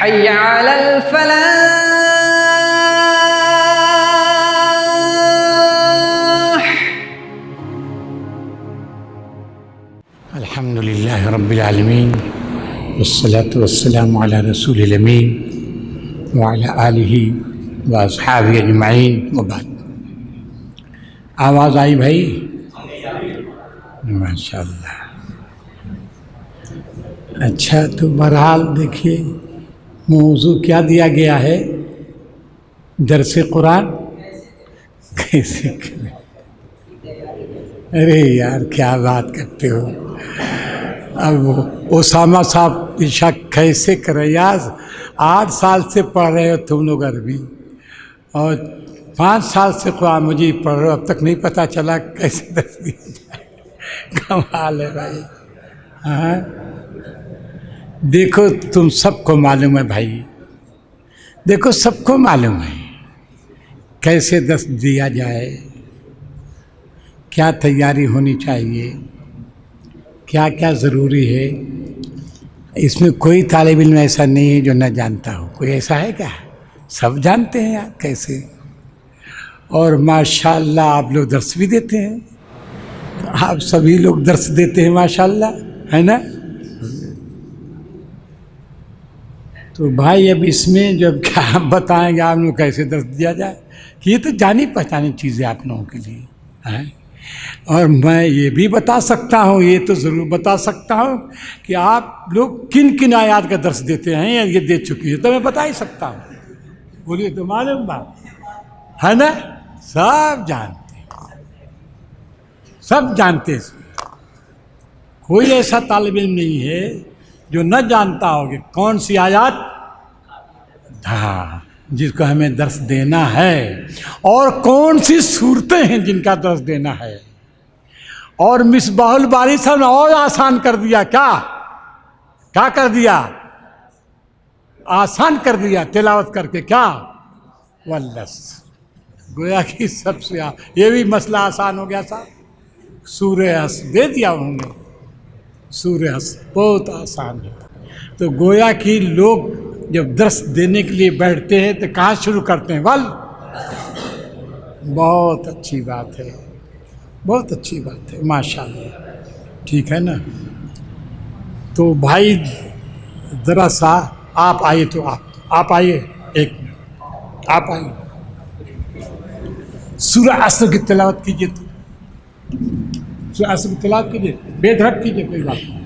حي على الفلاح. الحمد لله رب العالمين والصلاة والسلام على رسول الأمين وعلى آلہ واصحابہ اجمعین وبعد. آواز آئی بھائی؟ ماشاء اللہ. اچھا، تو بہرحال دیکھیے موضوع کیا دیا گیا ہے؟ درس قرآن کیسے کریں. ارے یار کیا بات کرتے ہو. اب اسامہ صاحب شک کیسے کرے یار؟ 8 سال سے پڑھ رہے ہو تم لوگ عربی، اور 5 سال سے قرآن مجید پڑھ رہے ہو، اب تک نہیں پتہ چلا کیسے درس دیا جائے. کمال ہے بھائی. ہاں دیکھو تم سب کو معلوم ہے بھائی، دیکھو سب کو معلوم ہے کیسے درس دیا جائے، کیا تیاری ہونی چاہیے، کیا کیا ضروری ہے. اس میں کوئی طالب علم ایسا نہیں ہے جو نہ جانتا ہو. کوئی ایسا ہے کیا؟ سب جانتے ہیں یار کیسے. اور ماشاءاللہ آپ لوگ درس بھی دیتے ہیں، آپ سبھی لوگ درس دیتے ہیں ماشاءاللہ، ہے نا؟ تو بھائی اب اس میں جب کیا بتائیں گے آپ لوگ کیسے درس دیا جائے، کہ یہ تو جانی پہچانی چیز ہے آپ لوگوں کے لیے ہیں. اور میں یہ بھی بتا سکتا ہوں، یہ تو ضرور بتا سکتا ہوں کہ آپ لوگ کن کن آیات کا درس دیتے ہیں، یا یہ دے چکی ہے تو میں بتا ہی سکتا ہوں. بولیے تو معلوم بات ہے نا؟ سب جانتے ہیں، سب جانتے ہیں. کوئی ایسا طالب علم نہیں ہے جو نہ جانتا ہو کہ کون سی آیات ہاں جس کو ہمیں درس دینا ہے، اور کون سی صورتیں ہیں جن کا درس دینا ہے. اور مصباح الباری صاحب نے اور آسان کر دیا. کیا کر دیا؟ آسان کر دیا تلاوت کر کے. کیا واللس، گویا کہ سب سے یہ بھی مسئلہ آسان ہو گیا صاحب. سورہ حشر دے دیا انہوں نے. سورہ حشر بہت آسان ہے. تو گویا کہ لوگ جب درس دینے کے لیے بیٹھتے ہیں تو کہاں شروع کرتے ہیں؟ بہت اچھی بات ہے، بہت اچھی بات ہے ماشاءاللہ. ٹھیک ہے نا؟ تو بھائی ذرا سا آپ آئیے، تو آپ آئیے، ایک منٹ آپ آئیے. سورہ عصر کی تلاوت کیجیے. تو سورہ عصر کی تلاوت کیجیے، بے دھڑک کیجیے، کوئی بات نہیں.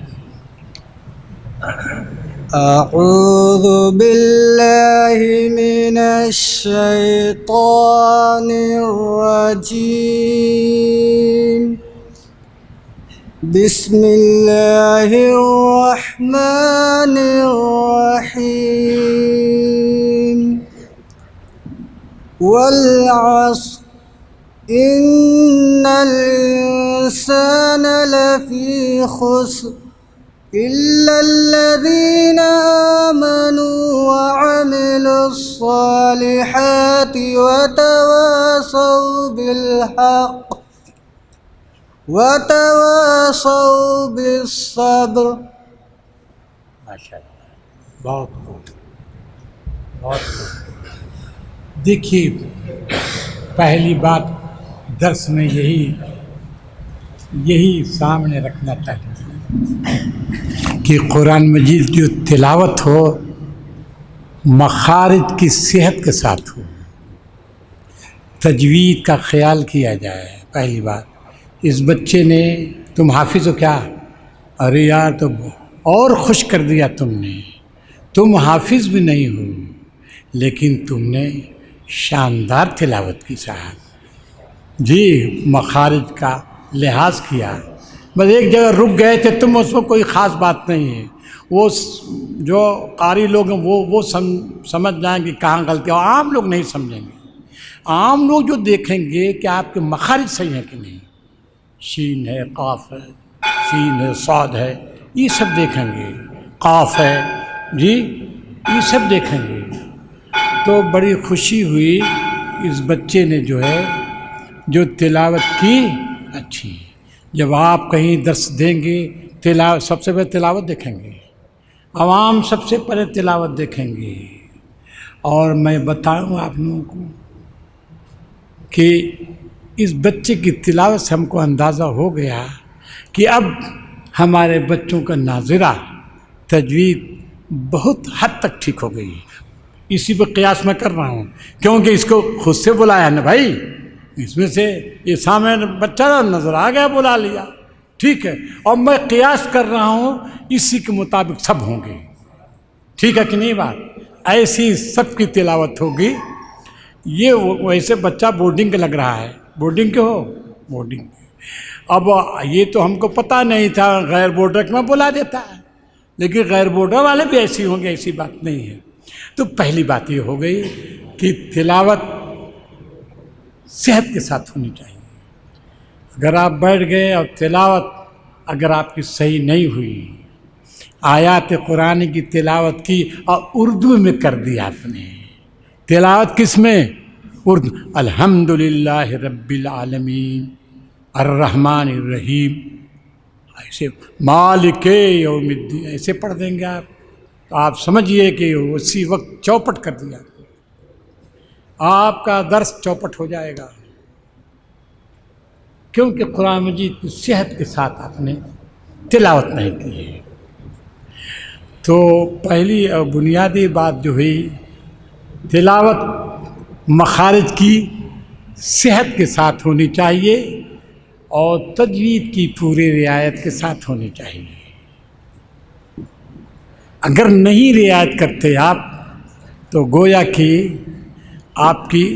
اعوذ باللہ من الشیطان الرجیم. بسم اللہ الرحمن الرحیم. والعصر ان الانسان لفی خسر إلا الذين آمنوا وعملوا الصالحات وتواصوا بالحق وتواصوا بالصبر. ماشاءاللہ، بہت خوب، بہت خوب. دیکھیے پہلی بات درس میں یہی سامنے رکھنا چاہیے کہ قرآن مجید جو تلاوت ہو مخارج کی صحت کے ساتھ ہو، تجوید کا خیال کیا جائے. پہلی بات، اس بچے نے تم حافظ ہو کیا؟ ارے یار تو اور خوش کر دیا تم نے. تم حافظ بھی نہیں ہو لیکن تم نے شاندار تلاوت کی صاحب جی. مخارج کا لحاظ کیا، بس ایک جگہ رک گئے تھے تم، اس میں کوئی خاص بات نہیں ہے. وہ جو قاری لوگ ہیں وہ سمجھ جائیں گے کہاں غلطی، اور عام لوگ نہیں سمجھیں گے. عام لوگ جو دیکھیں گے کہ آپ کے مخارج صحیح ہیں کہ نہیں، شین ہے، قاف ہے، سین ہے، صاد ہے، یہ سب دیکھیں گے، قاف ہے جی، یہ سب دیکھیں گے. تو بڑی خوشی ہوئی اس بچے نے جو تلاوت کی اچھی. جب آپ کہیں درس دیں گے سب سے پہلے تلاوت دیکھیں گے، عوام سب سے پہلے تلاوت دیکھیں گے، اور میں بتاؤں آپ لوگوں کو کہ اس بچے کی تلاوت سے ہم کو اندازہ ہو گیا کہ اب ہمارے بچوں کا ناظرہ تجوید بہت حد تک ٹھیک ہو گئی ہے۔ اسی پہ قیاس میں کر رہا ہوں، کیونکہ اس کو خود سے بلایا نا بھائی، اس میں سے یہ سامنے بچہ نظر آ گیا، بلا لیا، ٹھیک ہے، اور میں قیاس کر رہا ہوں اسی کے مطابق سب ہوں گے، ٹھیک ہے کہ نہیں بات؟ ایسی سب کی تلاوت ہوگی۔ یہ ویسے بچہ بورڈنگ کا لگ رہا ہے، بورڈنگ کے ہو، بورڈنگ کے، اب یہ تو ہم کو پتہ نہیں تھا، غیر بورڈر میں بلا دیتا ہے، لیکن غیر بورڈر والے بھی ایسی ہوں گے، ایسی بات نہیں ہے۔ تو پہلی بات یہ ہو گئی کہ تلاوت صحت کے ساتھ ہونی چاہیے۔ اگر آپ بیٹھ گئے اور تلاوت اگر آپ کی صحیح نہیں ہوئی، آیات قرآن کی تلاوت کی اور اردو میں کر دی آپ نے، تلاوت کس میں؟ اردو، الحمدللہ رب العالمین الرحمن الرحیم، ایسے مالک یوم الدین ایسے پڑھ دیں گے آپ، تو آپ سمجھیے کہ اسی وقت چوپٹ کر دیا، آپ کا درس چوپٹ ہو جائے گا، کیونکہ قرآن مجید کی صحت کے ساتھ آپ نے تلاوت نہیں کی ہے۔ تو پہلی اور بنیادی بات جو ہوئی، تلاوت مخارج کی صحت کے ساتھ ہونی چاہیے اور تجوید کی پوری رعایت کے ساتھ ہونی چاہیے۔ اگر نہیں رعایت کرتے آپ تو گویا کہ آپ کی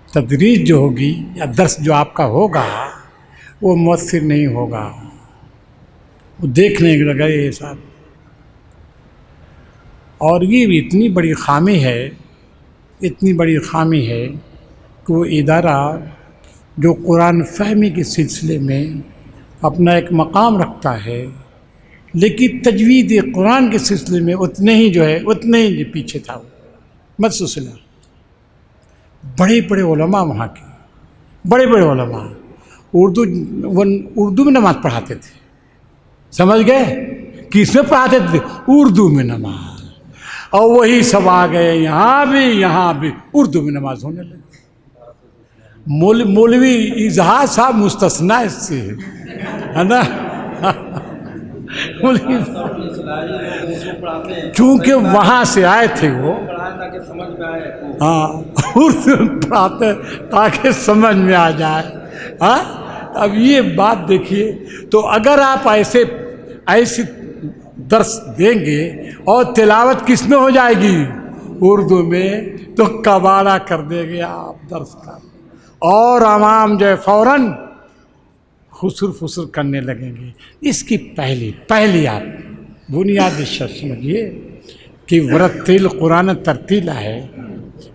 تدریس جو ہوگی یا درس جو آپ کا ہوگا وہ مؤثر نہیں ہوگا، وہ دیکھنے لگا یہ صاحب۔ اور یہ بھی اتنی بڑی خامی ہے، اتنی بڑی خامی ہے کہ وہ ادارہ جو قرآن فہمی کے سلسلے میں اپنا ایک مقام رکھتا ہے، لیکن تجوید قرآن کے سلسلے میں اتنے ہی جو ہے اتنے ہی پیچھے تھا، وہ مت سلسلہ۔ بڑے بڑے علماء وہاں کے، بڑے بڑے علماء اردو میں نماز پڑھاتے تھے، سمجھ گئے؟ کس میں پڑھاتے تھے؟ اردو میں نماز، اور وہی سب آ گئے یہاں بھی اردو میں نماز ہونے لگی۔ مولوی اظہار صاحب مستثنا اس سے ہے نا، چونکہ وہاں سے آئے تھے وہ، ہاں اردو پڑھاتے تاکہ سمجھ میں آ جائے۔ ہاں اب یہ بات دیکھیے، تو اگر آپ ایسی درس دیں گے اور تلاوت کس میں ہو جائے گی؟ اردو میں، تو کباڑہ کر دیں گے آپ درس کا، اور عوام جو ہے فوراً خسر فسر کرنے لگیں گے۔ اس کی پہلی آپ بنیادی شرط سمجھیے کہ ورتل قرآن ترتیلا ہے۔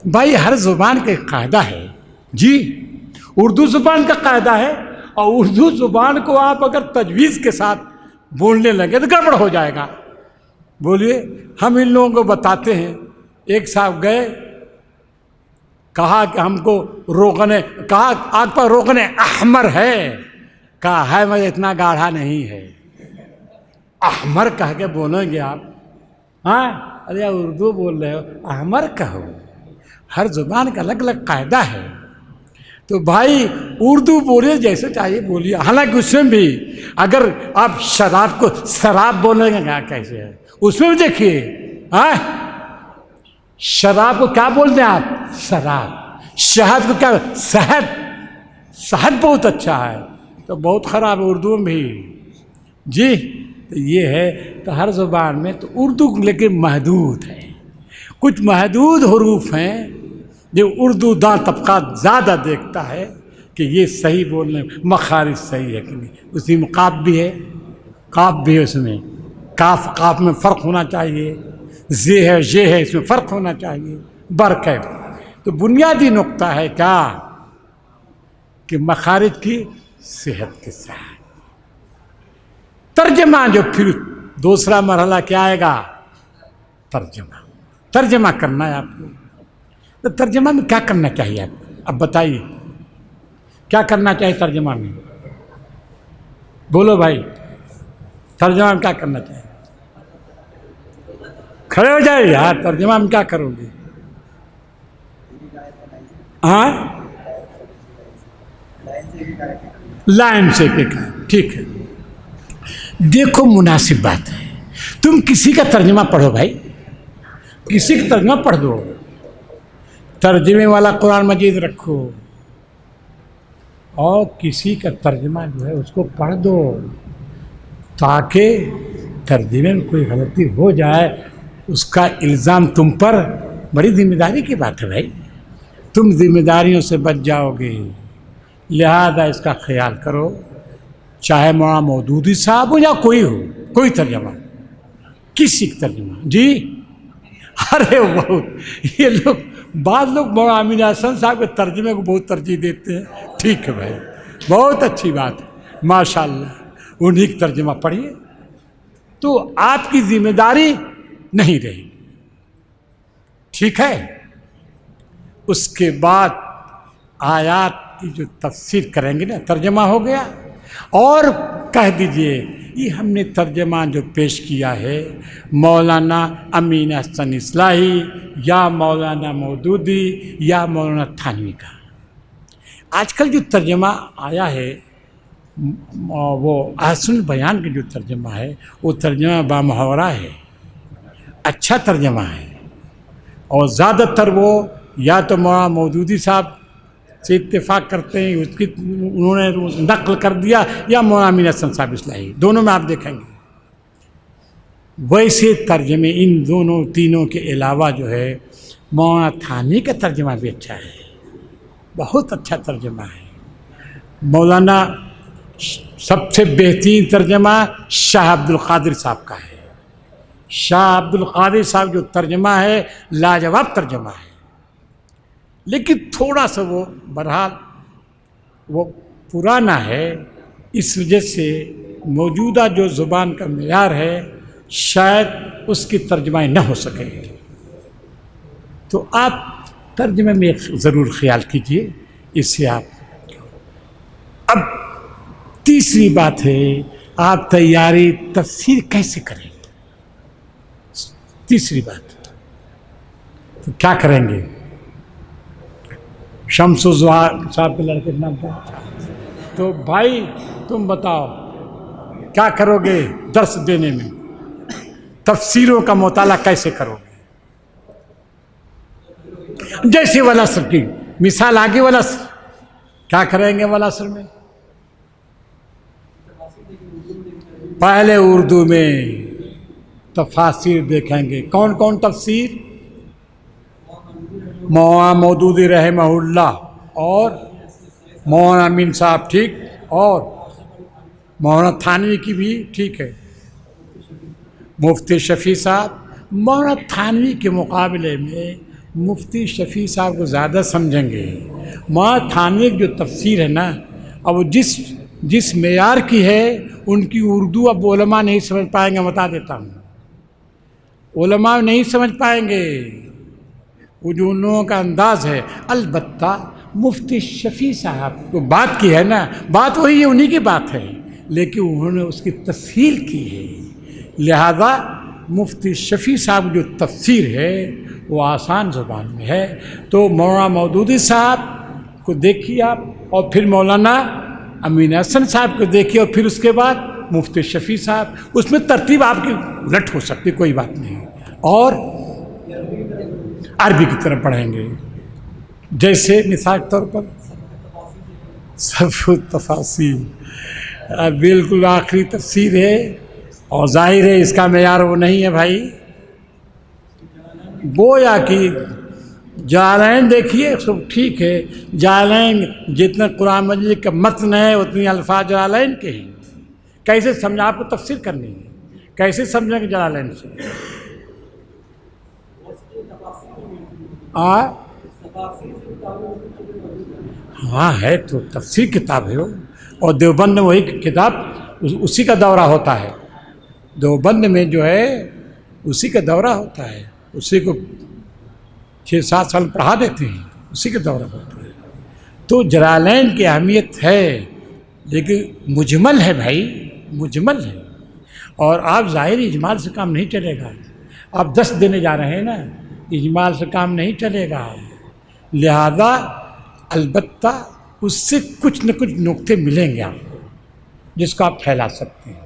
بھائی ہر زبان کا ایک قاعدہ ہے، جی اردو زبان کا قاعدہ ہے، اور اردو زبان کو آپ اگر تجویز کے ساتھ بولنے لگے تو گڑبڑ ہو جائے گا۔ بولیے، ہم ان لوگوں کو بتاتے ہیں، ایک صاحب گئے، کہا کہ ہم کو کہا آگ پر روغن احمر ہے، کہا ہے مجھے اتنا گاڑھا نہیں ہے، احمر کہہ کے بولیں گے آپ؟ ہاں ارے اردو بول رہے ہو، احمر کہو۔ ہر زبان کا الگ الگ قاعدہ ہے، تو بھائی اردو بولے جیسے چاہیے بولیے، حالانکہ اس میں بھی اگر آپ شراب کو شراب بولیں گے کیسے ہے، اس میں بھی دیکھیے، شراب کو کیا بولتے ہیں آپ؟ شراب۔ شہد کو کیا؟ شہد۔ شہد بہت اچھا ہے، تو بہت خراب ہے اردو میں بھی، جی تو یہ ہے۔ تو ہر زبان میں تو اردو لیکن محدود ہے، کچھ محدود حروف ہیں جو اردو داں طبقات زیادہ دیکھتا ہے کہ یہ صحیح بولنے مخارج صحیح ہے کہ نہیں۔ اسی میں قاف بھی ہے، قاف بھی ہے، اس میں قاف میں فرق ہونا چاہیے، زے ہے یہ ہے، اس میں فرق ہونا چاہیے، برق ہے۔ تو بنیادی نقطہ ہے کیا کہ مخارج کی صحت کے ساتھ ترجمہ، جو پھر دوسرا مرحلہ کیا آئے گا؟ ترجمہ کرنا ہے آپ کو۔ تو ترجمہ میں کیا کرنا چاہیے آپ کو؟ اب بتائیے کیا کرنا چاہیے ترجمہ میں؟ بولو بھائی، ترجمہ میں کیا کرنا چاہیے؟ کھڑے ہو جائے یار، ترجمہ ہم کیا کرو گے؟ ہاں لائن سے کہا ٹھیک ہے. دیکھو مناسب بات ہے، تم کسی کا ترجمہ پڑھو بھائی، کسی کا ترجمہ پڑھ دو، ترجمے والا قرآن مجید رکھو اور کسی کا ترجمہ جو ہے اس کو پڑھ دو، تاکہ ترجمے میں کوئی غلطی ہو جائے اس کا الزام تم پر، بڑی ذمہ داری کی بات ہے بھائی، تم ذمہ داریوں سے بچ جاؤ گے. لہذا اس کا خیال کرو، چاہے مولانا مودودی صاحب ہو یا کوئی ہو، کوئی ترجمہ، کسی کا ترجمہ. جی ارے بہت یہ لوگ، بعض لوگ مولانا امین احسن صاحب کے ترجمے کو بہت ترجیح دیتے ہیں. ٹھیک ہے بھائی، بہت اچھی بات ہے، ماشاء اللہ، انہیں کا ترجمہ پڑھیے تو آپ کی ذمہ داری نہیں رہے گی. ٹھیک ہے. اس کے بعد آیات کی جو تفسیر کریں گے نا، ترجمہ ہو گیا، اور کہہ دیجئے یہ ہم نے ترجمہ جو پیش کیا ہے مولانا امین احسن اصلاحی یا مولانا مودودی یا مولانا تھانوی کا. آج کل جو ترجمہ آیا ہے وہ احسن البیان کا جو ترجمہ ہے وہ ترجمہ بامحاورہ ہے، اچھا ترجمہ ہے، اور زیادہ تر وہ یا تو مولانا مودودی صاحب سے اتفاق کرتے ہیں، اس کی انہوں نے نقل کر دیا، یا مولانا امین احسن صاحب اصلاحی، دونوں میں آپ دیکھیں گے. ویسے ترجمے ان دونوں تینوں کے علاوہ جو ہے مولانا تھانوی کا ترجمہ بھی اچھا ہے، بہت اچھا ترجمہ ہے. مولانا سب سے بہترین ترجمہ شاہ عبد القادر صاحب کا ہے. شاہ عبد القادر صاحب جو ترجمہ ہے لاجواب ترجمہ ہے، لیکن تھوڑا سا وہ بہرحال وہ پرانا ہے، اس وجہ سے موجودہ جو زبان کا معیار ہے شاید اس کی ترجمہ نہ ہو سکے. تو آپ ترجمے میں ضرور خیال کیجئے اس سے. آپ اب تیسری بات ہے، آپ تیاری تفسیر کیسے کریں؟ تیسری بات تو کیا کریں گے؟ شمس الزہار صاحب کے لڑکے کا نام تھا، تو بھائی تم بتاؤ کیا کرو گے درس دینے میں؟ تفسیروں کا مطالعہ کیسے کرو گے؟ جیسے ولاسر کی مثال آگے، ولاسر کیا کریں گے؟ ولاسر میں پہلے اردو میں تفاسیر دیکھیں گے. کون کون تفسیر؟ مولانا مودودی رحمہ اللہ اور مولانا امین صاحب، ٹھیک، اور مولانا تھانوی کی بھی ٹھیک ہے، مفتی شفیع صاحب. مولانا تھانوی کے مقابلے میں مفتی شفیع صاحب کو زیادہ سمجھیں گے. مولانا تھانوی کی جو تفسیر ہے نا، اب جس معیار کی ہے ان کی اردو اب علماء نہیں سمجھ پائیں گے. بتا دیتا ہوں، علماء نہیں سمجھ پائیں گے، وہ جو ان لوگوں کا انداز ہے. البتہ مفتی شفیع صاحب کو بات کی ہے نا، بات وہی ہے، انہی کی بات ہے، لیکن انہوں نے اس کی تفصیل کی ہے. لہذا مفتی شفیع صاحب جو تفسیر ہے وہ آسان زبان میں ہے. تو مولانا مودودی صاحب کو دیکھیے آپ، اور پھر مولانا امین احسن صاحب کو دیکھیے، اور پھر اس کے بعد مفتی شفیع صاحب. اس میں ترتیب آپ کی الٹ ہو سکتی، کوئی بات نہیں. اور عربی کی طرف پڑھیں گے، جیسے مثال کے طور پر صف التفاسیر بالکل آخری تفسیر ہے، اور ظاہر ہے اس کا معیار وہ نہیں ہے بھائی. گویا کہ جالین دیکھیے سب ٹھیک ہے، جالین جتنا قرآن مجید کا متن ہے اتنی الفاظ جلالین کے ہیں. کیسے سمجھا؟ آپ کو تفسیر کرنی ہے، کیسے سمجھیں گے جلالین سے؟ ہاں ہے تو تفسیر کتاب ہے، اور دیوبند میں وہی کتاب اسی کا دورہ ہوتا ہے. دیوبند میں جو ہے اسی کا دورہ ہوتا ہے، اسی کو 6-7 سال پڑھا دیتے ہیں، اسی کا دورہ ہوتا ہے. تو جلالین کی اہمیت ہے، لیکن مجمل ہے بھائی، مجمل ہے. اور آپ ظاہری اجمال سے کام نہیں چلے گا. آپ 10 دینے جا رہے ہیں نا، اجمال سے کام نہیں چلے گا، لہذا البتہ اس سے کچھ نہ کچھ نقطے ملیں گے آپ کو جس کو آپ پھیلا سکتے ہیں،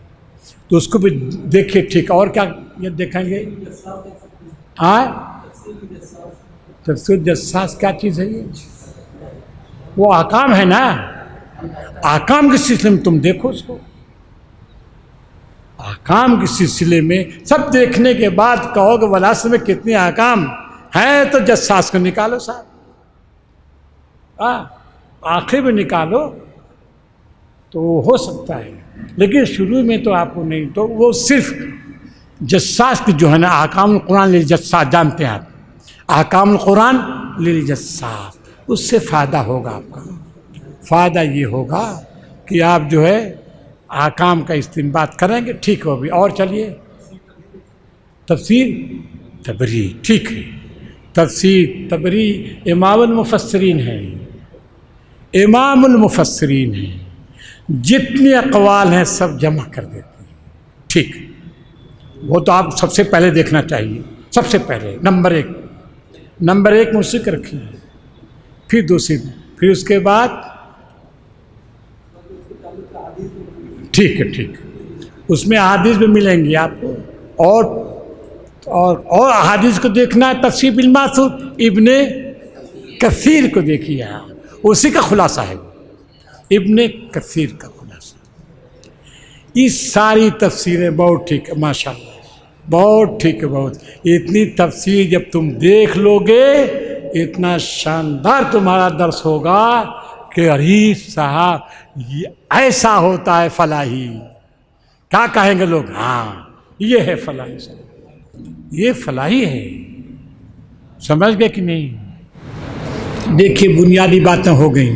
تو اس کو بھی دیکھیے ٹھیک. اور کیا یہ دیکھیں گے؟ ہاں، تفسیر جساس کیا چیز ہے؟ یہ وہ احکام ہے نا، احکام کے سلسلے میں تم دیکھو اس کو، احکام کے سلسلے میں سب دیکھنے کے بعد کہو کہ وراثت میں کتنے احکام ہیں، تو جساس کو نکالو صاحب، آخر میں نکالو تو ہو سکتا ہے، لیکن شروع میں تو آپ کو نہیں. تو وہ صرف جساس کی جو ہے نا، احکام القرآن للجساس، جانتے ہیں آپ، احکام القرآن للجساس، اس سے فائدہ ہوگا آپ کا. فائدہ یہ ہوگا کہ آپ جو ہے احکام کا استنباط کریں گے، ٹھیک ہو بھی. اور چلیے تفسیر تبری، ٹھیک ہے، تفسیر تبری امام المفسرین ہیں، امام المفسرین ہیں، جتنے اقوال ہیں سب جمع کر دیتے ہیں، ٹھیک. وہ تو آپ سب سے پہلے دیکھنا چاہیے، سب سے پہلے نمبر ایک میں اسی کو رکھیے، پھر دوسری، پھر اس کے بعد ٹھیک ہے، ٹھیک، اس میں احادیث بھی ملیں گی آپ کو، اور احادیث کو دیکھنا ہے. تفسیر بالماثور ابن کثیر کو دیکھیے، اسی کا خلاصہ ہے، ابن کثیر کا خلاصہ. یہ ساری تفسیریں بہت ٹھیک ہے، ماشاء اللہ بہت ٹھیک ہے، بہت. اتنی تفسیر جب تم دیکھ لو گے اتنا شاندار تمہارا درس ہوگا کہ ارے صاحب یہ ایسا ہوتا ہے فلاحی. کیا کہیں گے لوگ؟ ہاں یہ ہے فلاحی صاحب، یہ فلاحی ہے. سمجھ گئے کہ نہیں؟ دیکھیے بنیادی باتیں ہو گئیں،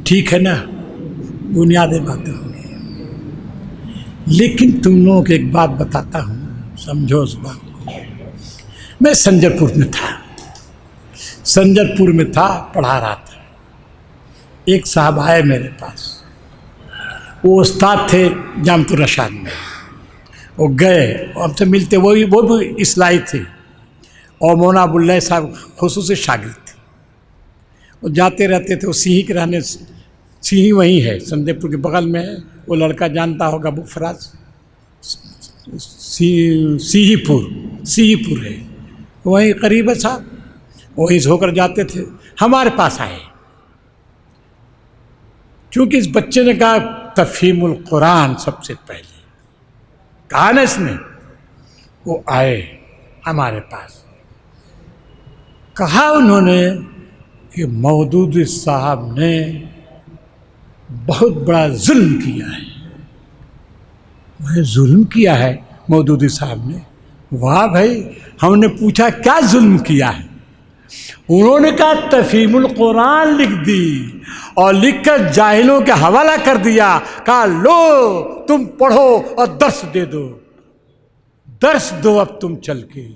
ٹھیک ہے نا، بنیادی باتیں ہو گئی. لیکن تم لوگوں کو ایک بات بتاتا ہوں، سمجھو اس بات کو. میں سنجر پور میں تھا، پڑھا رہا تھا. ایک صاحب آئے میرے پاس، وہ استاد تھے جامعۃ الرشاد میں. وہ گئے، ہم سے ملتے، وہ بھی اصلاحی تھے، اور مولانا ابو اللہ صاحب خصوصی شاگرد تھے. وہ جاتے رہتے تھے. وہ سیہی کے رہنے، سیہی وہیں ہے، سنجے پور کے بغل میں ہے. وہ لڑکا جانتا ہوگا ابو فراز، سیہی پور ہے، وہیں قریب ہے صاحب. وہیں سے ہو کر جاتے تھے، ہمارے پاس آئے. چونکہ اس بچے نے کہا تفہیم القرآن سب سے پہلے کہا نا اس نے، وہ آئے ہمارے پاس. کہا انہوں نے کہ مودودی صاحب نے بہت بڑا ظلم کیا ہے. وہ ظلم کیا ہے مودودی صاحب نے؟ واہ بھائی، ہم نے پوچھا کیا ظلم کیا ہے؟ انہوں نے کہا تفہیم القرآن لکھ دی، اور لکھ کر جاہلوں کے حوالہ کر دیا. کہا لو تم پڑھو اور درس دے دو، درس دو اب تم چل کے.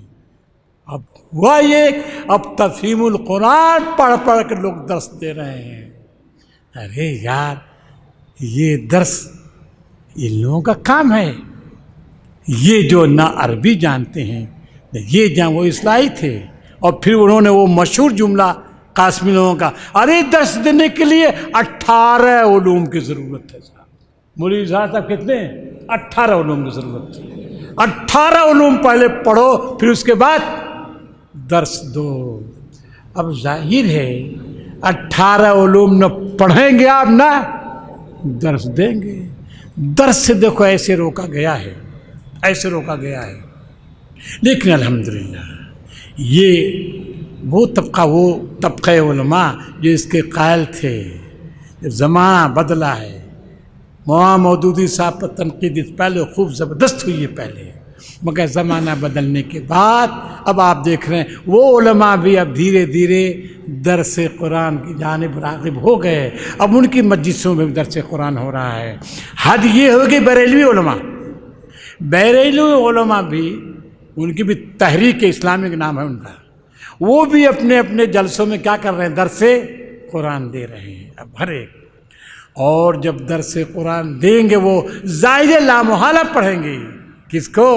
اب ہوا یہ، اب تفہیم القرآن پڑھ کر لوگ درس دے رہے ہیں. ارے یار، یہ درس ان لوگوں کا کام ہے. یہ جو نہ عربی جانتے ہیں، یہ وہ اصلاحی تھے. اور پھر انہوں نے وہ مشہور جملہ قاسمی لوگوں کا، ارے درس دینے کے لیے 18 علوم کی ضرورت ہے صاحب. مولوی صاحب کتنے؟ 18 علوم کی ضرورت ہے. 18 علوم پہلے پڑھو، پھر اس کے بعد درس دو. اب ظاہر ہے 18 علوم نہ پڑھیں گے آپ، نہ درس دیں گے. درس سے دیکھو ایسے روکا گیا ہے، ایسے روکا گیا ہے. لیکن الحمدللہ یہ وہ طبقہ علماء جو اس کے قائل تھے. زمانہ بدلا ہے. مولانا مودودی صاحب پر تنقید اس پہلے خوب زبردست ہوئی ہے پہلے، مگر زمانہ بدلنے کے بعد اب آپ دیکھ رہے ہیں وہ علماء بھی اب دھیرے دھیرے درس قرآن کی جانب راغب ہو گئے. اب ان کی مجلسوں میں بھی درس قرآن ہو رہا ہے. حد یہ ہوگی بریلوی علماء بھی، ان کی بھی تحریک اسلامی کا نام ہے ان کا، وہ بھی اپنے اپنے جلسوں میں کیا کر رہے ہیں؟ درس قرآن دے رہے ہیں اب ہر ایک. اور جب درس قرآن دیں گے وہ ظاہر لامحالہ پڑھیں گے. کس کو؟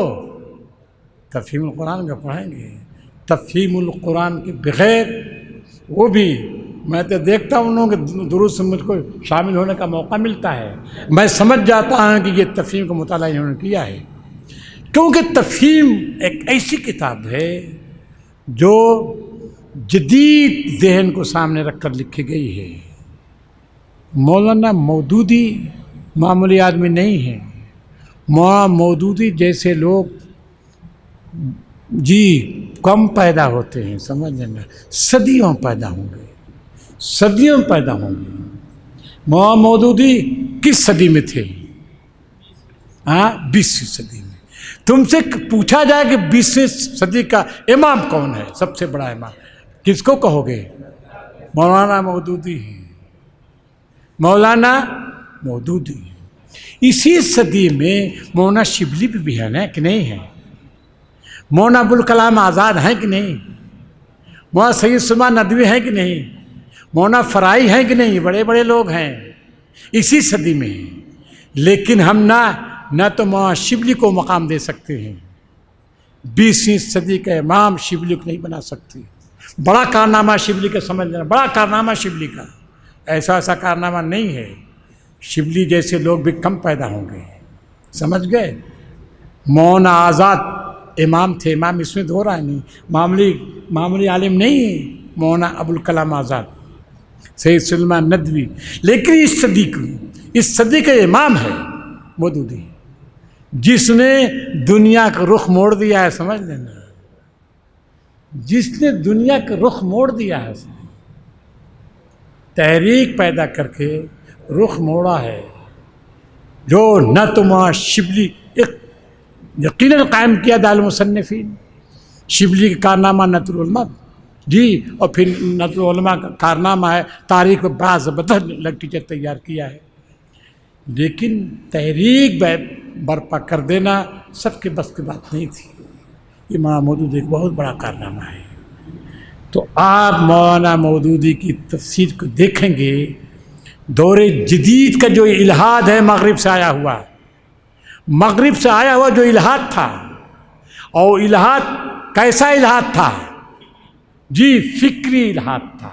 تفہیم القرآن کا پڑھیں گے، تفہیم القرآن کے بغیر وہ بھی میں تو دیکھتا ہوں ان لوگوں کے دروس سے مجھ کو شامل ہونے کا موقع ملتا ہے، میں سمجھ جاتا ہوں کہ یہ تفہیم کا مطالعہ انہوں نے کیا ہے، کیونکہ تفہیم ایک ایسی کتاب ہے جو جدید ذہن کو سامنے رکھ کر لکھی گئی ہے۔ مولانا مودودی معمولی آدمی نہیں ہے، مولانا مودودی جیسے لوگ جی کم پیدا ہوتے ہیں، سمجھ لینا صدیوں پیدا ہوں گے، صدیوں پیدا ہوں گے۔ مولانا مودودی کس صدی میں تھے؟ 20ویں صدی میں۔ تم سے پوچھا جائے کہ 20ویں صدی کا امام کون ہے، سب سے بڑا امام، کس کو کہو گے؟ مولانا مودودی ہے، مولانا مودودی۔ اسی صدی میں مولانا شبلی بھی ہے نا کہ نہیں ہے؟ مولانا ابوالکلام آزاد ہیں کہ نہیں؟ مولانا سید سلیمان ندوی ہیں کہ نہیں؟ مولانا فرائی ہیں کہ نہیں؟ بڑے بڑے لوگ ہیں اسی صدی میں، لیکن ہم نہ تو مولانا شبلی کو مقام دے سکتے ہیں، 20ویں صدی کا امام شبلی کو نہیں بنا سکتے۔ بڑا کارنامہ شبلی کا سمجھ لینا، بڑا کارنامہ شبلی کا، ایسا کارنامہ نہیں ہے۔ شبلی جیسے لوگ بھی کم پیدا ہوں گے، سمجھ گئے؟ مولانا آزاد امام تھے، امام اس میں دو رائے نہیں، معمولی عالم نہیں ہے مولانا ابوالکلام آزاد، سید سلیمان ندوی، لیکن اس صدی کا امام ہے مودودی، جس نے دنیا کا رخ موڑ دیا ہے، سمجھ لینا، جس نے دنیا کا رخ موڑ دیا ہے، تحریک پیدا کر کے رخ موڑا ہے، جو نہ تو مولانا شبلی یقیناً قائم کیا دار المصنفین، شبلی کا کارنامہ نظر العلماء جی، اور پھر نظر العلماء کا کارنامہ ہے تاریخ میں بڑا زبردست لٹیچر تیار کیا ہے، لیکن تحریک برپا کر دینا سب کے بس کی بات نہیں تھی۔ یہ مولانا مودودی ایک بہت بڑا کارنامہ ہے۔ تو آپ مولانا مودودی کی تفسیر کو دیکھیں گے، دور جدید کا جو الہاد ہے مغرب سے آیا ہوا، مغرب سے آیا ہوا جو الہاد تھا، اور الہاد کیسا الہاد تھا؟ جی فکری الہاد تھا،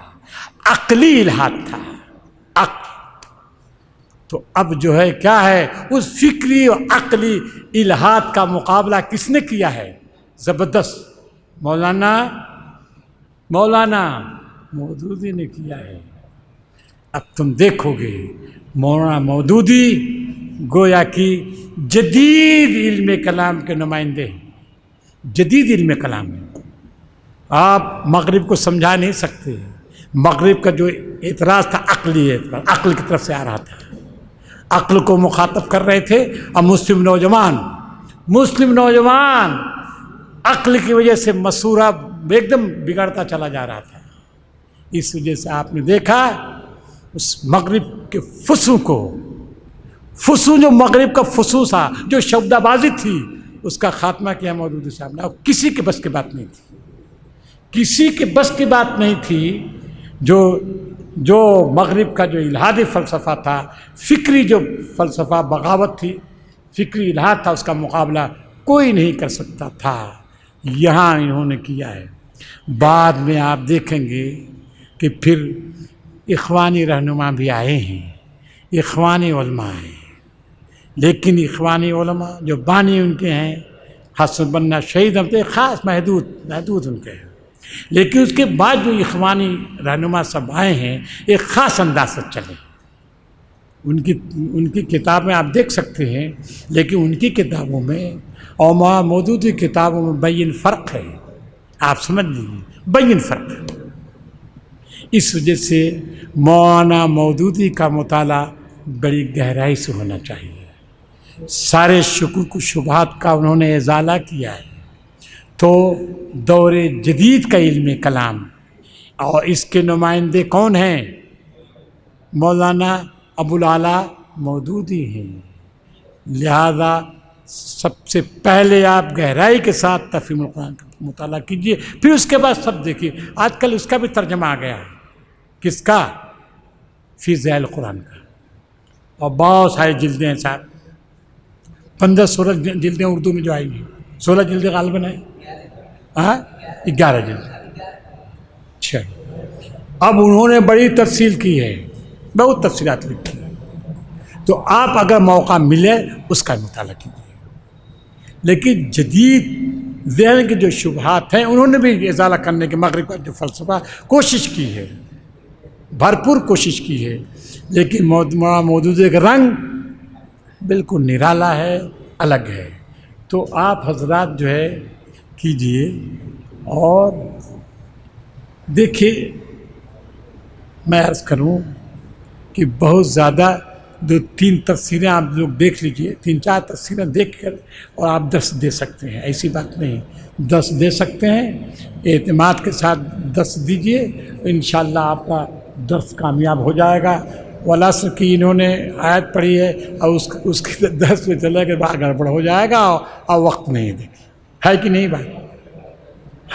عقلی الہاد تھا، تو اب جو ہے کیا ہے، اس فکری اور عقلی الہاد کا مقابلہ کس نے کیا ہے؟ زبردست مولانا مودودی نے کیا ہے۔ اب تم دیکھو گے مولانا مودودی گویا کہ جدید علم کلام کے نمائندے ہیں، جدید علم کلام ہے۔ آپ مغرب کو سمجھا نہیں سکتے، مغرب کا جو اعتراض تھا عقلی اعتراض، عقل کی طرف سے آ رہا تھا، عقل کو مخاطب کر رہے تھے، اور مسلم نوجوان عقل کی وجہ سے مسورہ ایک دم بگڑتا چلا جا رہا تھا۔ اس وجہ سے آپ نے دیکھا اس مغرب کے فسوں جو مغرب کا فسوں تھا، جو شبدہ بازی تھی، اس کا خاتمہ کیا مودودی صاحب نے، اور کسی کے بس کی بات نہیں تھی، کسی کے بس کی بات نہیں تھی۔ جو مغرب کا جو الہادی فلسفہ تھا، فکری جو فلسفہ بغاوت تھی، فکری الہاد تھا، اس کا مقابلہ کوئی نہیں کر سکتا تھا، یہاں انہوں نے کیا ہے۔ بعد میں آپ دیکھیں گے کہ پھر اخوانی رہنما بھی آئے ہیں، اخوانی علماء ہیں، لیکن اخوانی علماء جو بانی ان کے ہیں، حسن بننا شہید ہم تو خاص محدود ان کے ہیں، لیکن اس کے بعد جو اخوانی رہنما سب آئے ہیں ایک خاص انداز سے چلے۔ ان کی کتابیں آپ دیکھ سکتے ہیں، لیکن ان کی کتابوں میں اور مولانا مودودی کی کتابوں میں بین فرق ہے، آپ سمجھ لیجیے بین فرق ہے۔ اس وجہ سے مولانا مودودی کا مطالعہ بڑی گہرائی سے ہونا چاہیے، سارے شکوک و شبہات کا انہوں نے ازالہ کیا ہے۔ تو دور جدید کا علم کلام اور اس کے نمائندے کون ہیں؟ مولانا ابوالعلا مودودی ہیں، لہذا سب سے پہلے آپ گہرائی کے ساتھ تفہیم القرآن کا مطالعہ کیجیے، پھر اس کے بعد سب دیکھیے۔ آج کل اس کا بھی ترجمہ آ گیا ہے، کس کا؟ فی ضیاء القرآن کا، اور بہت ساری جلدیں ہیں صاحب، 15-16 جلدیں اردو میں جو آئی ہیں، 16 جلد غالباً ہے، ہاں 11 جلد. اچھا، اب انہوں نے بڑی تفصیل کی ہے، بہت تفصیلات لکھی ہیں، تو آپ اگر موقع ملے اس کا مطالعہ کیجیے. لیکن جدید ذہن کے جو شبہات ہیں انہوں نے بھی ازالہ کرنے کے مغرب کا جو فلسفہ کوشش کی ہے، بھرپور کوشش کی ہے، لیکن مودودے کا رنگ بالکل نرالا ہے، الگ ہے. تو آپ حضرات جو ہے کیجئے. اور دیکھیے، میں عرض کروں کہ بہت زیادہ 2-3 تفسیریں آپ لوگ دیکھ لیجئے، 3-4 تفسیریں دیکھ کر اور آپ درس دے سکتے ہیں. ایسی بات نہیں، درس دے سکتے ہیں، اعتماد کے ساتھ درس دیجئے، انشاءاللہ آپ کا درس کامیاب ہو جائے گا. والعصر کی انہوں نے آیت پڑھی ہے اور اس کے درس میں چلے کے بعد گڑبڑ ہو جائے گا اور وقت نہیں دیکھیں. ہے کہ نہیں بھائی؟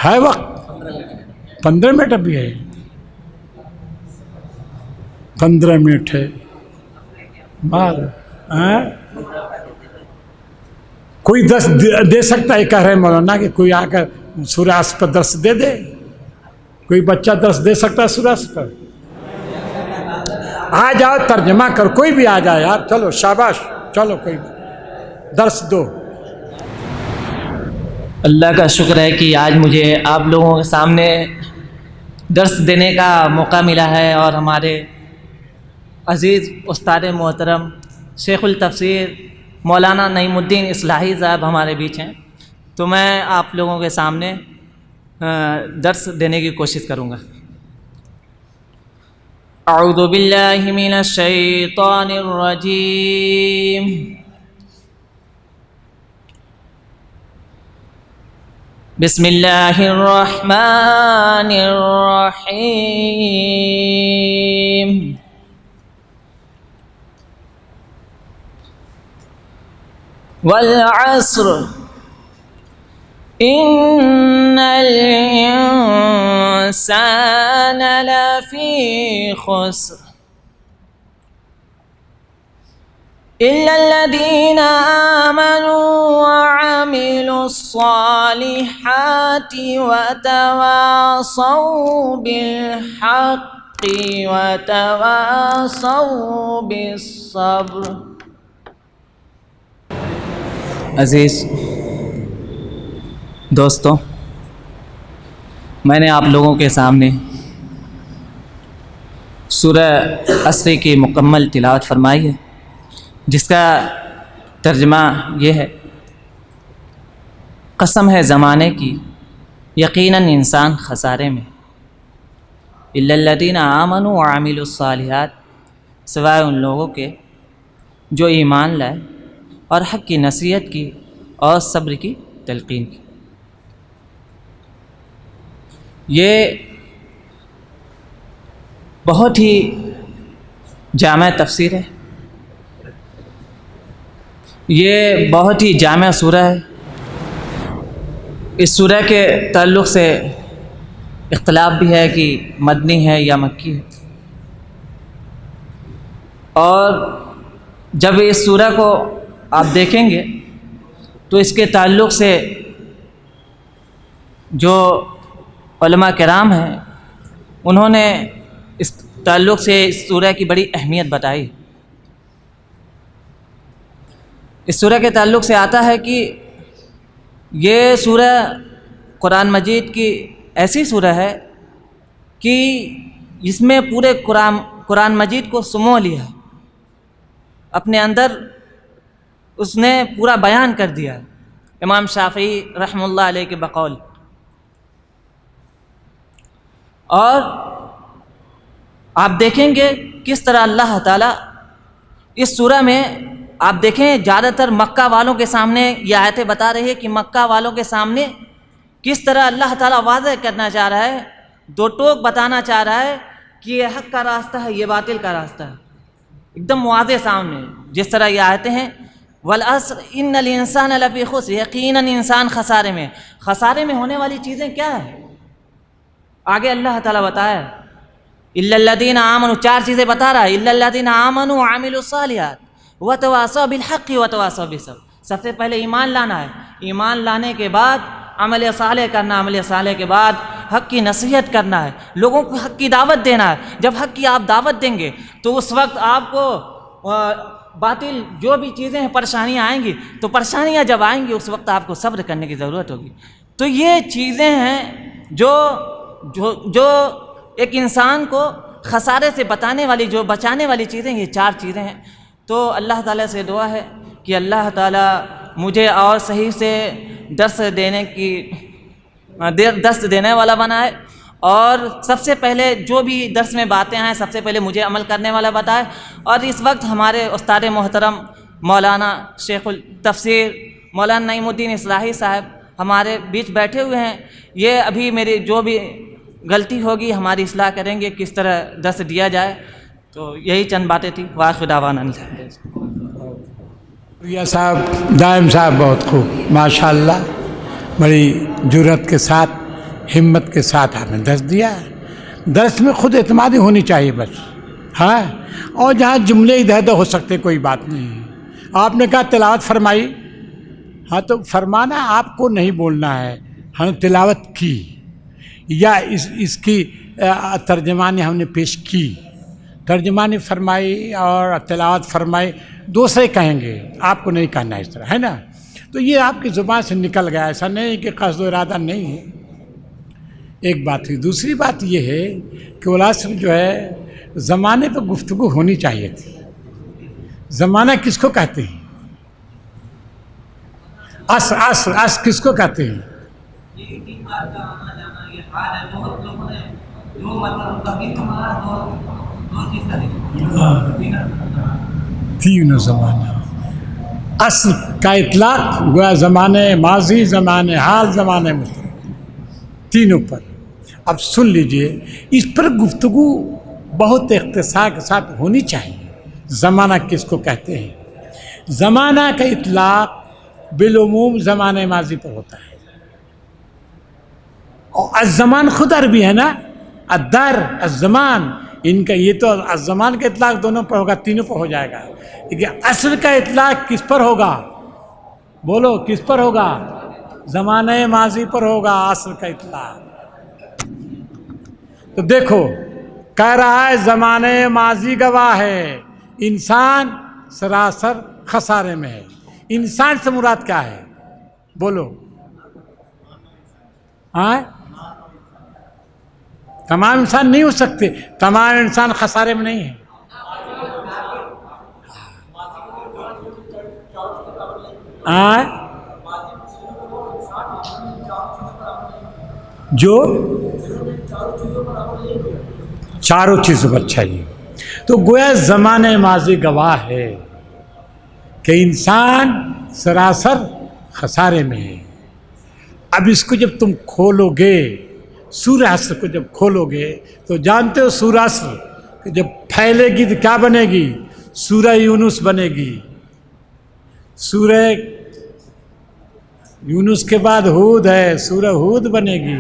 ہے وقت 15 منٹ ابھی ہے، 15 منٹ ہے. کوئی درس دے سکتا ہے؟ کہہ رہے مولانا کہ کوئی آ کر سورہ عصر پر درس دے دے. کوئی بچہ درس دے سکتا ہے سورہ عصر پر؟ آ جاؤ، ترجمہ کر، کوئی بھی آ جائے یار، چلو شاباش، چلو کوئی بھی درس دو. اللہ کا شکر ہے کہ آج مجھے آپ لوگوں کے سامنے درس دینے کا موقع ملا ہے، اور ہمارے عزیز استاد محترم شیخ التفسیر مولانا نعیم الدین اصلاحی صاحب ہمارے بیچ ہیں. تو میں آپ لوگوں کے سامنے درس دینے کی کوشش کروں گا. اعوذ باللہ من الشیطان الرجیم. بسم اللہ الرحمن الرحیم. والعصر ان الانسان لفی خسر الا الذین آمنوا وعملوا الصالحات وتواصوا بالحق وتواصوا بالصبر. عزیز دوستوں، میں نے آپ لوگوں کے سامنے سورہ عصر کی مکمل تلاوت فرمائی ہے، جس کا ترجمہ یہ ہے: قسم ہے زمانے کی، یقیناً انسان خسارے میں، الا الذین آمنوا وعملوا الصالحات، سوائے ان لوگوں کے جو ایمان لائے اور حق کی نصیحت کی اور صبر کی تلقین کی. یہ بہت ہی جامع تفسیر ہے، یہ بہت ہی جامع سورہ ہے. اس سورہ کے تعلق سے اختلاف بھی ہے کہ مدنی ہے یا مکی ہے، اور جب اس سورہ کو آپ دیکھیں گے تو اس کے تعلق سے جو علماء کرام ہیں انہوں نے اس تعلق سے اس سورہ کی بڑی اہمیت بتائی. اس سورہ کے تعلق سے آتا ہے کہ یہ سورہ قرآن مجید کی ایسی سورہ ہے کہ اس میں پورے قرآن مجید کو سمو لیا، اپنے اندر اس نے پورا بیان کر دیا. امام شافعی رحمہ اللہ علیہ کے بقول. اور آپ دیکھیں گے کس طرح اللہ تعالیٰ اس سورہ میں، آپ دیکھیں زیادہ تر مکہ والوں کے سامنے یہ آیتیں بتا رہی ہے کہ مکہ والوں کے سامنے کس طرح اللہ تعالیٰ واضح کرنا چاہ رہا ہے، دو ٹوک بتانا چاہ رہا ہے کہ یہ حق کا راستہ ہے، یہ باطل کا راستہ ہے، ایک دم واضح سامنے. جس طرح یہ آیتیں ہیں: والعصر ان الانسان لفی خسر، یقیناً انسان خسارے میں. خسارے میں ہونے والی چیزیں کیا ہیں؟ آگے اللہ تعالیٰ بتایا الا الذین آمنوا، 4 چیزیں بتا رہا ہے. الا الذین آمنوا وعملوا الصالحات وتواصوا بالحق وتواصوا بالصبر. سب سے پہلے ایمان لانا ہے، ایمان لانے کے بعد عمل صالح کرنا، عمل صالح کے بعد حق کی نصیحت کرنا ہے، لوگوں کو حق کی دعوت دینا ہے۔ جب حق کی آپ دعوت دیں گے تو اس وقت آپ کو باطل جو بھی چیزیں ہیں پریشانیاں آئیں گی، تو پریشانیاں جب آئیں گی اس وقت آپ کو صبر کرنے کی ضرورت ہوگی۔ تو یہ چیزیں ہیں جو ایک انسان کو خسارے سے بچانے والی چیزیں، یہ 4 چیزیں ہیں۔ تو اللہ تعالیٰ سے دعا ہے کہ اللہ تعالیٰ مجھے اور صحیح سے درس دینے والا بنائے، اور سب سے پہلے جو بھی درس میں باتیں آئیں سب سے پہلے مجھے عمل کرنے والا بتائے۔ اور اس وقت ہمارے استاد محترم مولانا شیخ التفسیر مولانا نعیم الدین اصلاحی صاحب ہمارے بیچ بیٹھے ہوئے ہیں، یہ ابھی میری جو بھی غلطی ہوگی ہماری اصلاح کریں گے، کس طرح درس دیا جائے۔ تو یہی چند باتیں تھیں۔ وآخر دعوانا ریا صاحب، دائم صاحب بہت خوب، ماشاءاللہ، بڑی جرأت کے ساتھ، ہمت کے ساتھ آپ نے درس دیا۔ درس میں خود اعتمادی ہونی چاہیے بس، ہاں، اور جہاں جملے ادھر ادھر ہو سکتے کوئی بات نہیں۔ آپ نے کہا تلاوت فرمائی، ہاں تو فرمانا آپ کو نہیں بولنا ہے، ہم نے تلاوت کی یا اس کی ترجمانی ہم نے پیش کی، ترجمانی فرمائی اور تلاوت فرمائی، دوسرے کہیں گے، آپ کو نہیں کہنا اس طرح، ہے نا؟ تو یہ آپ کی زبان سے نکل گیا، ایسا نہیں کہ قصد و ارادہ نہیں ہے۔ ایک بات ہوئی، دوسری بات یہ ہے کہ والعصر جو ہے زمانے پہ گفتگو ہونی چاہیے تھی۔ زمانہ کس کو کہتے ہیں؟ عصر کس کو کہتے ہیں؟ تینوں زمانہ، عصر کا اطلاق گویا زمانے ماضی، زمانے حال، زمانے مستقبل، تینوں پر۔ اب سن لیجئے، اس پر گفتگو بہت اختصار کے ساتھ ہونی چاہیے۔ زمانہ کس کو کہتے ہیں؟ زمانہ کا اطلاق بالعموم زمانے ماضی پر ہوتا ہے، اور الزمان خود عربی ہے نا، الدار، الزمان، ان کا یہ تو الزمان کا اطلاق دونوں پر ہوگا، تینوں پر ہو جائے گا، لیکن عصر کا اطلاق کس پر ہوگا؟ بولو کس پر ہوگا؟ زمانے ماضی پر ہوگا عصر کا اطلاق۔ تو دیکھو کہہ رہا ہے زمانے ماضی گواہ ہے، انسان سراسر خسارے میں ہے۔ انسان سے مراد کیا ہے؟ بولو، ہاں؟ تمام انسان نہیں ہو سکتے، تمام انسان خسارے میں نہیں ہیں۔ جو چاروں چیزوں پر چاہیے، تو گویا زمانے ماضی گواہ ہے کہ انسان سراسر خسارے میں ہے۔ اب اس کو جب تم کھولو گے، سورہ عصر کو جب کھولو گے تو جانتے ہو سورہ عصر کہ جب پھیلے گی تو کیا بنے گی؟ سورہ یونس بنے گی۔ سورہ یونس کے بعد ہود ہے، سورہ ہود بنے گی،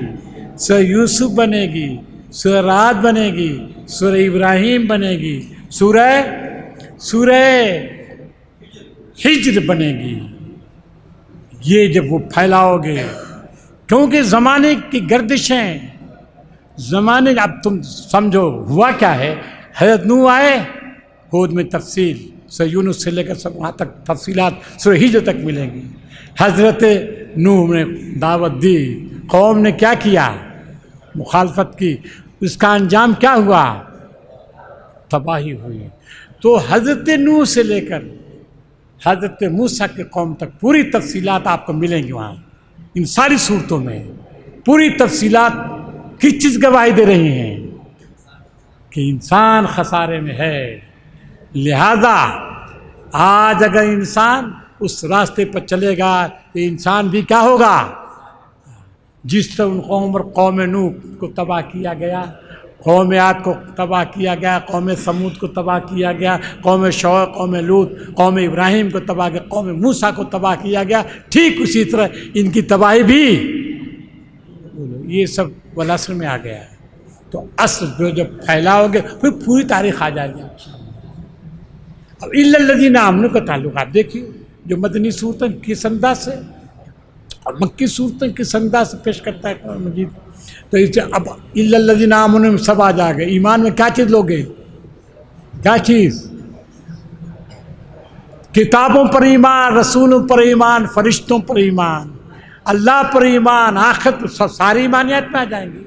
سورہ یوسف بنے گی، سورہ رعد بنے گی، سورہ ابراہیم بنے گی، سورہ ہجر بنے گی۔ یہ جب وہ پھیلاؤ گے، کیونکہ زمانے کی گردشیں، زمانے، اب تم سمجھو ہوا کیا ہے۔ حضرت نوح آئے، ہود میں تفصیل، سورہ یونس سے لے کر سب وہاں تک تفصیلات سورہ ہجر تک ملیں گی۔ حضرت نوح نے دعوت دی، قوم نے کیا کیا؟ مخالفت کی، اس کا انجام کیا ہوا؟ تباہی ہوئی۔ تو حضرت نوح سے لے کر حضرت موسیٰ کی قوم تک پوری تفصیلات آپ کو ملیں گی وہاں۔ ان ساری صورتوں میں پوری تفصیلات کس چیز گواہی دے رہی ہیں؟ کہ انسان خسارے میں ہے۔ لہذا آج اگر انسان اس راستے پر چلے گا تو انسان بھی کیا ہوگا؟ جس طرح ان قوم اور قوم نوح کو تباہ کیا گیا، قوم عاد کو تباہ کیا گیا، قوم ثمود کو تباہ کیا گیا، قوم شعیب، قوم لوط، قوم ابراہیم کو تباہ کیا، قوم موسیٰ کو تباہ کیا گیا، ٹھیک اسی طرح ان کی تباہی بھی یہ سب والعصر میں آ گیا ہے۔ تو عصر جو جب پھیلاؤ گے پھر پوری تاریخ آ جائے گی آپ سامنے۔ اب الا الذین آمنوا کا تعلق آپ دیکھیے، جو مدنی صورتیں کس انداز سے اور مکی صورتیں کس انداز سے پیش کرتا ہے قرآن مجید. تو اس سے اب الا الذین آمنوا میں سب آ جائے گا. ایمان میں کیا چیز لوگے؟ کیا چیز؟ کتابوں پر ایمان، رسولوں پر ایمان، فرشتوں پر ایمان، اللہ پر ایمان، آخرت پر ساری ایمانیات میں آ جائیں گی.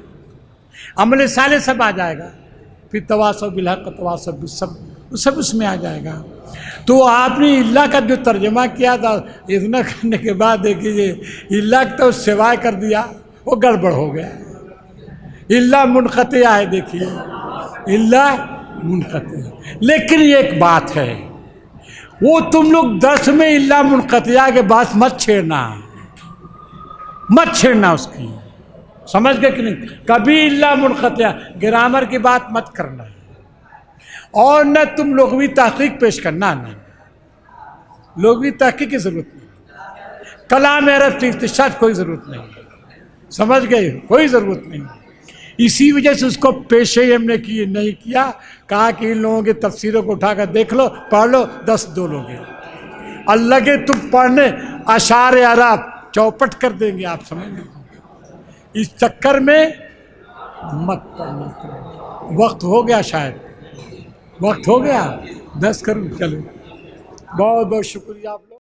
عمل صالح سب آ جائے گا. پھر تواصوا بالحق تواصوا بالصبر سب اس میں آ جائے گا. تو آپ نے اللہ کا جو ترجمہ کیا تھا اتنا کرنے کے بعد دیکھیے اللہ تو سوائے کر دیا وہ گڑبڑ ہو گیا. اللہ منقطع ہے. دیکھیے اللہ منقطع. لیکن ایک بات ہے وہ تم لوگ درس میں اللہ منقطع کے بات مت چھیڑنا اس کی. سمجھ گئے کہ نہیں؟ کبھی اللہ منقطع گرامر کی بات مت کرنا اور نہ تم لغوی تحقیق پیش کرنا. نہ لغوی تحقیق کی ضرورت نہیں. کلام عرب کی استشہاد کوئی ضرورت نہیں. سمجھ گئے؟ کوئی ضرورت نہیں. اسی وجہ سے اس کو پیشے ہم نے نہیں کیا. کہا کہ ان لوگوں کی تفسیروں کو اٹھا کر دیکھ لو، پڑھ لو، 10 دو لوگ ہیں. اللہ کے تم پڑھنے اشعار عرب چوپٹ کر دیں گے. آپ سمجھ لیں اس چکر میں مت پڑھنا. وقت ہو گیا، شاید وقت ہو گیا. 10 کروں. چلو بہت بہت شکریہ آپ لوگ.